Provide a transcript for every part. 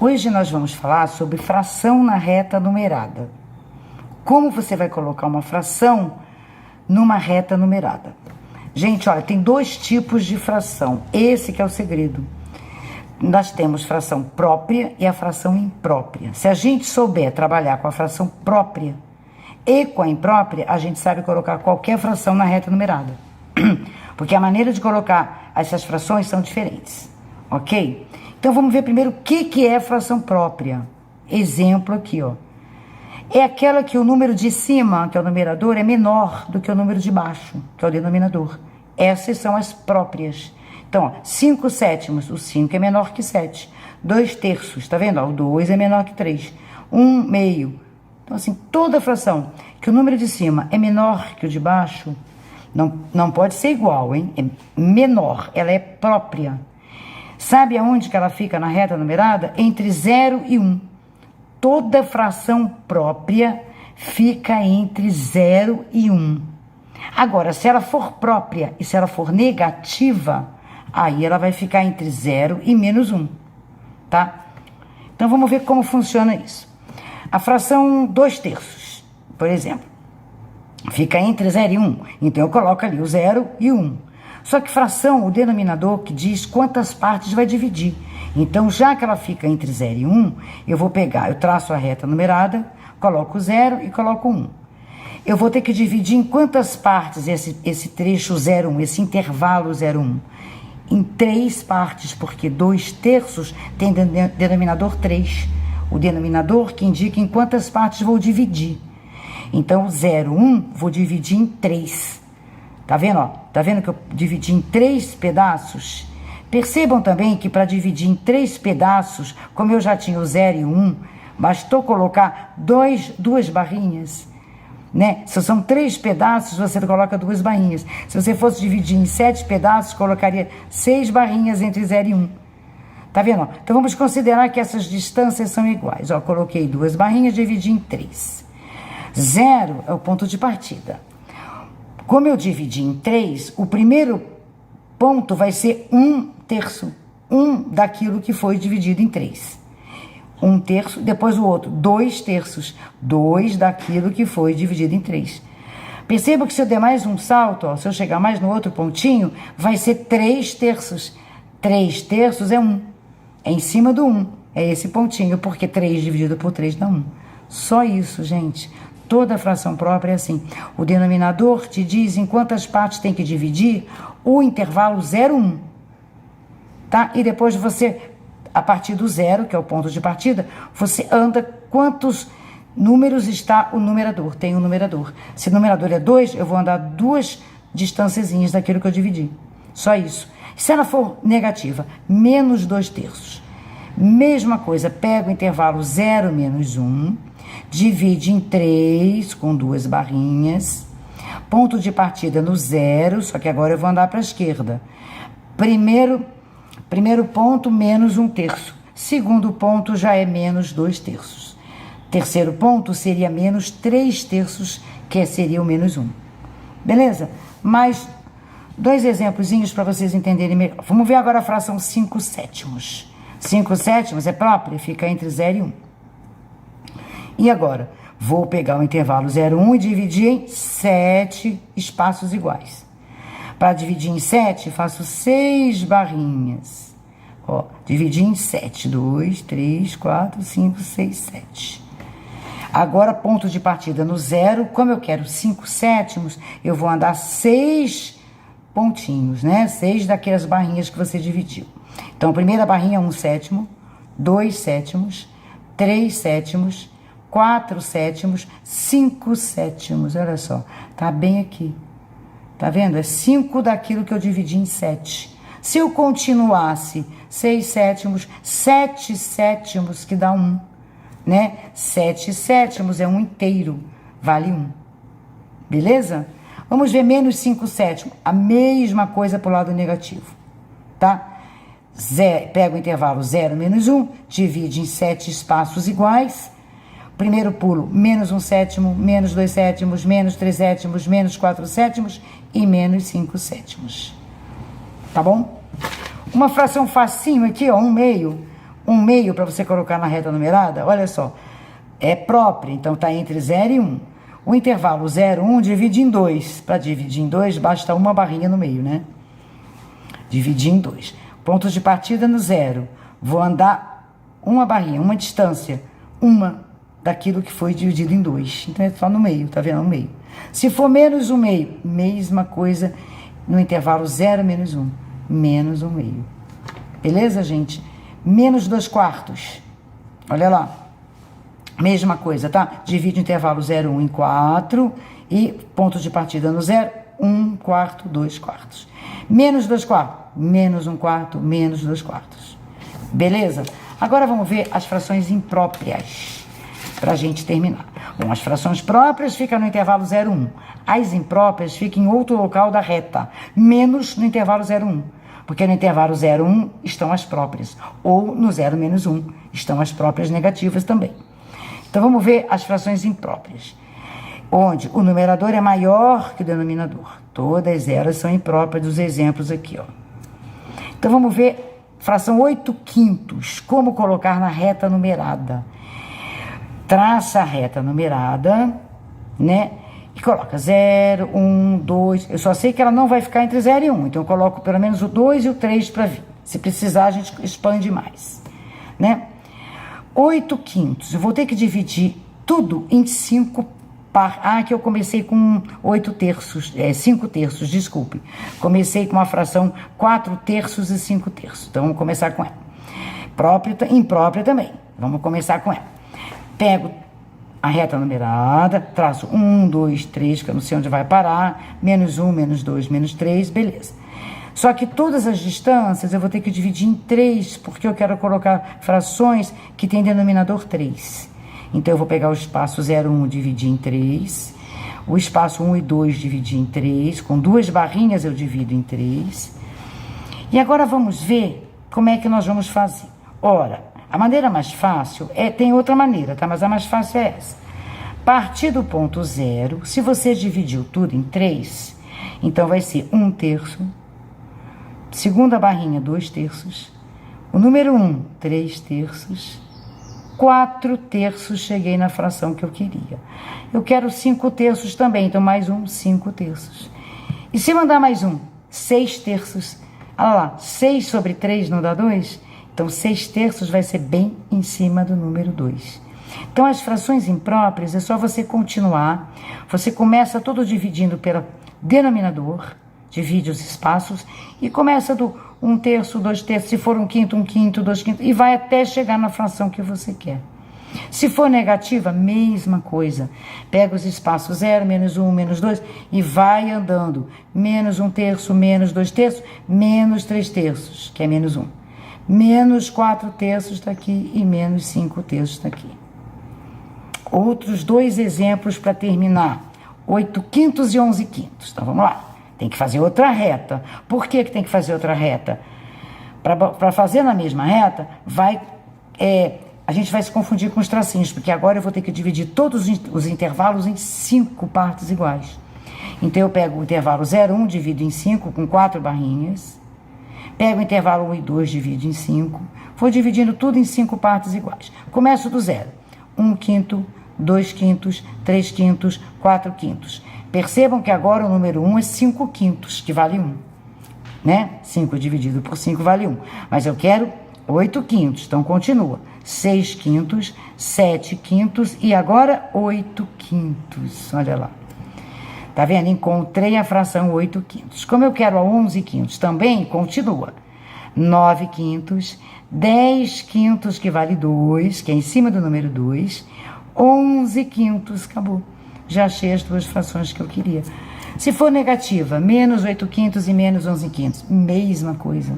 Hoje nós vamos falar sobre fração na reta numerada. Como você vai colocar uma fração numa reta numerada? Gente, olha, tem dois tipos de fração. Esse que é o segredo. Nós temos fração própria e a fração imprópria. Se a gente souber trabalhar com a fração própria e com a imprópria, a gente sabe colocar qualquer fração na reta numerada. Porque a maneira de colocar essas frações são diferentes, ok? Então vamos ver primeiro o que é fração própria. Exemplo aqui, ó. É aquela que o número de cima, que é o numerador, é menor do que o número de baixo, que é o denominador. Essas são as próprias. Então, ó, 5 sétimos, o 5 é menor que 7. 2 terços, tá vendo? Ó, o 2 é menor que 3. 1 meio. Então, assim, toda fração que o número de cima é menor que o de baixo, não pode ser igual, hein? É menor, ela é própria. Sabe aonde que ela fica na reta numerada? Entre 0 e 1. Toda fração própria fica entre 0 e 1. Agora, se ela for própria e se ela for negativa, aí ela vai ficar entre 0 e menos 1, tá? Então, vamos ver como funciona isso. A fração 2 terços, por exemplo, fica entre 0 e 1. Então, eu coloco ali o 0 e o 1. Só que fração, o denominador que diz quantas partes vai dividir. Então, já que ela fica entre 0 e 1, eu vou pegar, eu traço a reta numerada, coloco 0 e coloco 1. Eu vou ter que dividir em quantas partes esse trecho 0, 1, esse intervalo 0, 1? Em 3 partes, porque 2 terços tem denominador 3. O denominador que indica em quantas partes vou dividir. Então, 0, 1, vou dividir em 3. Tá vendo, ó? Tá vendo que eu dividi em 3 pedaços? Percebam também que para dividir em 3 pedaços, como eu já tinha o 0 e o 1, bastou colocar duas barrinhas, né? Se são 3 pedaços, você coloca 2 barrinhas. Se você fosse dividir em 7 pedaços, colocaria 6 barrinhas entre 0 e 1. Tá vendo? Então, vamos considerar que essas distâncias são iguais. Ó, coloquei 2 barrinhas, dividi em 3. 0 é o ponto de partida. Como eu dividi em 3, o primeiro ponto vai ser 1 terço. 1 daquilo que foi dividido em 3. 1 terço, depois o outro, 2 terços. 2 daquilo que foi dividido em 3. Perceba que se eu der mais um salto, ó, se eu chegar mais no outro pontinho, vai ser 3 terços. 3 terços é 1. É em cima do 1. É esse pontinho, porque 3 dividido por 3 dá 1. Só isso, gente. Toda fração própria é assim. O denominador te diz em quantas partes tem que dividir o intervalo 0, 1. Tá? E depois você, a partir do 0, que é o ponto de partida, você anda quantos números está o numerador. Tem um numerador. Se o numerador é 2, eu vou andar 2 distânciazinhas daquilo que eu dividi. Só isso. Se ela for negativa, menos 2 terços. Mesma coisa, pega o intervalo 0 menos 1, divide em 3 com 2 barrinhas, ponto de partida no 0, só que agora eu vou andar para a esquerda. Primeiro ponto, menos 1 terço. Segundo ponto já é menos 2 terços. Terceiro ponto seria menos 3 terços, que seria o menos 1. Beleza? Mais 2 exemplozinhos para vocês entenderem melhor. Vamos ver agora a fração 5 sétimos. 5 sétimos é própria, fica entre 0 e 1. E agora, vou pegar o intervalo 0, 1 e dividir em 7 espaços iguais. Para dividir em 7, faço 6 barrinhas. Ó, dividir em 7. 2, 3, 4, 5, 6, 7. Agora, ponto de partida no 0. Como eu quero 5 sétimos, eu vou andar 6 pontinhos, né? 6 daquelas barrinhas que você dividiu. Então, a primeira barrinha é 1 sétimo, 2 sétimos, 3 sétimos, 4 sétimos, 5 sétimos. Olha só, tá bem aqui. Tá vendo? É 5 daquilo que eu dividi em 7. Se eu continuasse 6 sétimos, 7 sétimos, que dá 1, né? 7 sétimos é 1 inteiro, vale 1. Beleza? Vamos ver menos 5 sétimos. A mesma coisa pro lado negativo, tá? Pega o intervalo 0 menos 1, divide em 7 espaços iguais. Primeiro pulo, menos 1 sétimo, menos 2 sétimos, menos 3 sétimos, menos 4 sétimos e menos 5 sétimos. Tá bom? Uma fração facinho aqui, ó, 1 meio. Um meio para você colocar na reta numerada, olha só, é própria, então está entre 0 e 1. O intervalo 0, 1 divide em 2. Para dividir em 2, basta uma barrinha no meio, né? Dividir em 2. Pontos de partida no 0. Vou andar uma barrinha, uma distância, uma daquilo que foi dividido em 2. Então é só no meio, tá vendo? No meio. Se for menos um meio, mesma coisa no intervalo 0 menos 1. Menos um meio. Beleza, gente? Menos 2 quartos. Olha lá. Mesma coisa, tá? Divide o intervalo 0, 1 em 4 e ponto de partida no 0, 1 quarto, 2 quartos. Menos 2 quartos, menos 1 quarto, menos 2 quartos. Beleza? Agora vamos ver as frações impróprias, pra gente terminar. Bom, as frações próprias ficam no intervalo 0, 1. As impróprias ficam em outro local da reta, menos no intervalo 0, 1. Porque no intervalo 0, 1 estão as próprias, ou no 0 menos 1 estão as próprias negativas também. Então, vamos ver as frações impróprias, onde o numerador é maior que o denominador. Todas elas são impróprias dos exemplos aqui, ó. Então, vamos ver fração 8/5, como colocar na reta numerada. Traça a reta numerada, né? E coloca 0, 1, 2. Eu só sei que ela não vai ficar entre 0 e 1, então eu coloco pelo menos o 2 e o 3 para vir. Se precisar, a gente expande mais, né? 8/5. Eu vou ter que dividir tudo em 5 partes. Ah, que eu comecei com 5 terços, desculpe. Comecei com a fração 4 terços e 5 terços. Então, vamos começar com ela. Própria, imprópria também. Vamos começar com ela. Pego a reta numerada, traço 1, 2, 3, que eu não sei onde vai parar, menos 1, menos 2, menos 3, beleza. Só que todas as distâncias eu vou ter que dividir em 3, porque eu quero colocar frações que têm denominador 3. Então, eu vou pegar o espaço 0, 1 e dividir em 3. O espaço 1 e 2 dividir em 3. Com 2 barrinhas eu divido em 3. E agora vamos ver como é que nós vamos fazer. Ora, a maneira mais fácil tem outra maneira, tá? Mas a mais fácil é essa. Partir do ponto 0, se você dividiu tudo em 3, então vai ser 1 terço. Segunda barrinha, 2 terços. O número 1, 3 terços. 4 terços, cheguei na fração que eu queria. Eu quero 5 terços também, então mais 5 terços. E se mandar mais 6 terços. Olha lá, 6 sobre 3 não dá 2? Então, 6 terços vai ser bem em cima do número 2. Então, as frações impróprias é só você continuar. Você começa todo dividindo pelo denominador, divide os espaços e começa do 1 terço, 2 terços, se for 1/5, 1/5, 2/5, e vai até chegar na fração que você quer. Se for negativa, mesma coisa. Pega os espaços 0, menos 1, menos 2 e vai andando. Menos 1 terço, menos 2 terços, menos 3 terços, que é menos 1. Menos 4 terços está aqui e menos 5 terços está aqui. Outros 2 exemplos para terminar. 8/5 e 11/5. Então, vamos lá. Tem que fazer outra reta. Por que tem que fazer outra reta? Para fazer na mesma reta, a gente vai se confundir com os tracinhos, porque agora eu vou ter que dividir todos os intervalos em 5 partes iguais. Então, eu pego o intervalo 0, 1, divido em 5 com 4 barrinhas. Pego o intervalo 1 e 2, divido em 5. Vou dividindo tudo em 5 partes iguais. Começo do 0. 1/5, 2/5, 3/5, 4/5. Percebam que agora o número 1 é 5/5, que vale 1. Né? 5 dividido por 5 vale 1. Mas eu quero 8/5, então continua. 6/5, 7/5 e agora 8/5. Olha lá. Tá vendo? Encontrei a fração 8/5. Como eu quero a 11/5 também, continua. 9/5, 10/5, que vale 2, que é em cima do número 2. 11/5, acabou. Já achei as 2 frações que eu queria. Se for negativa, menos 8/5 e menos 11/5, mesma coisa,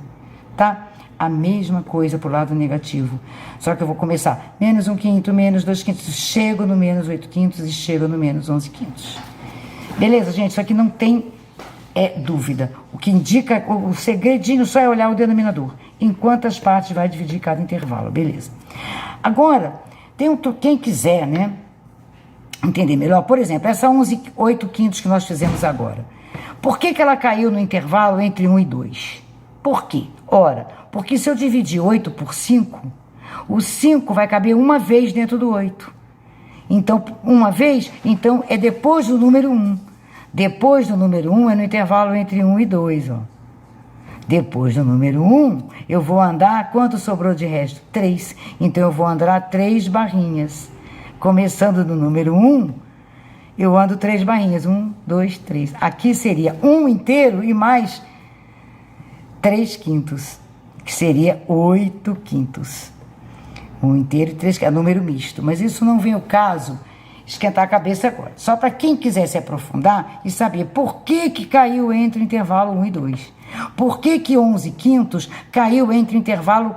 tá? A mesma coisa pro lado negativo. Só que eu vou começar menos 1/5, menos 2/5, chego no menos 8/5 e chego no menos 11/5. Beleza, gente? Isso aqui não tem dúvida. O que indica, o segredinho só é olhar o denominador. Em quantas partes vai dividir cada intervalo, beleza? Agora, quem quiser, né, entender melhor, por exemplo, essa 8/5 que nós fizemos agora. Por que ela caiu no intervalo entre 1 e 2? Por quê? Ora, porque se eu dividir 8 por 5, O 5 vai caber uma vez dentro do 8. Então, uma vez, então é depois do número 1. Depois do número 1 é no intervalo entre 1 e 2, ó. Depois do número 1, eu vou andar, quanto sobrou de resto? 3. Então, eu vou andar 3 barrinhas. Começando do número 1, eu ando 3 barrinhas. 1, 2, 3. Aqui seria 1 inteiro e mais 3 quintos, que seria 8 quintos. 1 inteiro e 3 quintos, é número misto. Mas isso não vem ao caso esquentar a cabeça agora. Só para quem quiser se aprofundar e saber por que caiu entre o intervalo 1 e 2. Por que 11 quintos caiu entre o intervalo,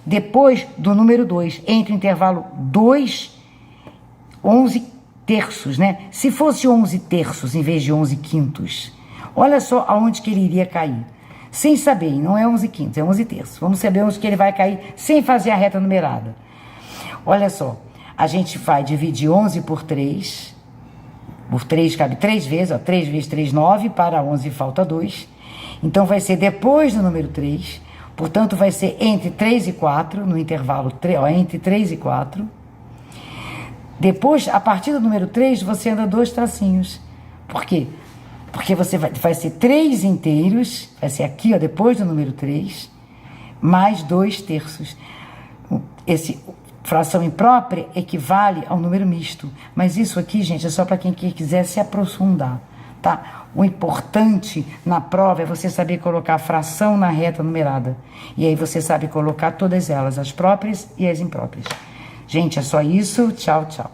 depois do número 2, entre o intervalo 2, 11 terços, né? Se fosse 11 terços em vez de 11 quintos, olha só aonde que ele iria cair. Sem saber, não é 11 quintos, é 11 terços. Vamos saber onde que ele vai cair sem fazer a reta numerada. Olha só, a gente vai dividir 11 por 3. Por 3 cabe 3 vezes, ó, 3 vezes 3, 9, para 11 falta 2. Então vai ser depois do número 3, portanto vai ser entre 3 e 4, no intervalo entre 3 e 4. Depois, a partir do número 3, você anda 2 tracinhos. Por quê? Porque você vai ser 3 inteiros, vai ser aqui, ó, depois do número 3, mais 2 terços. Esse fração imprópria equivale ao número misto. Mas isso aqui, gente, é só para quem quiser se aprofundar, tá? O importante na prova é você saber colocar a fração na reta numerada. E aí você sabe colocar todas elas, as próprias e as impróprias. Gente, é só isso. Tchau, tchau.